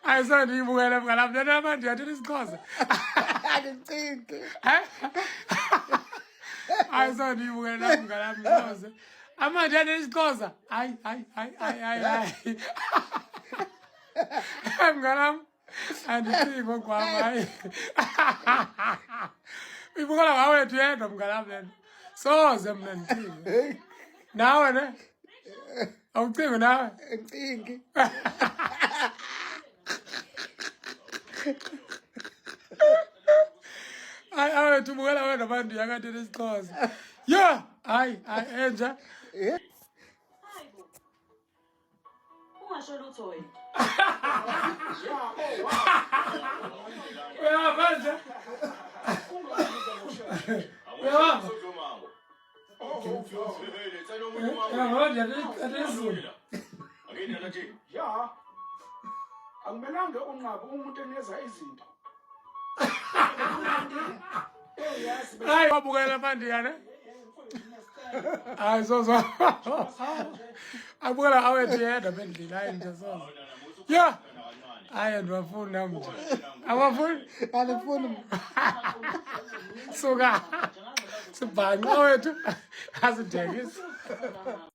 ayisona ibukele mnganami lena manje yathina isikhoza Angicingi. ayisona ibukele nami mnganami ngoze amanje yathina isikhoza hayi mnganami andicingi ngokwami hayi ibukela ngawethu yedwa mnganami lena soze mna ndicingi nawe ne awucingi nawe Angicingi. hayi awethu ubukela wena bantu yakade nesixhosa ya hayi enja Hayibo. Ungasho lutho wena. uyahamba nje uyahamba Ya. Akumelanga unqabe umuntu eneza izinto. hayi wabukela manje yana hayi sozo abukela awethu yedwa bendlini hayi nje sozo ya hayi andiwafuni nami nje awafuni Anifuni. suka sibhanqa wethu asidekise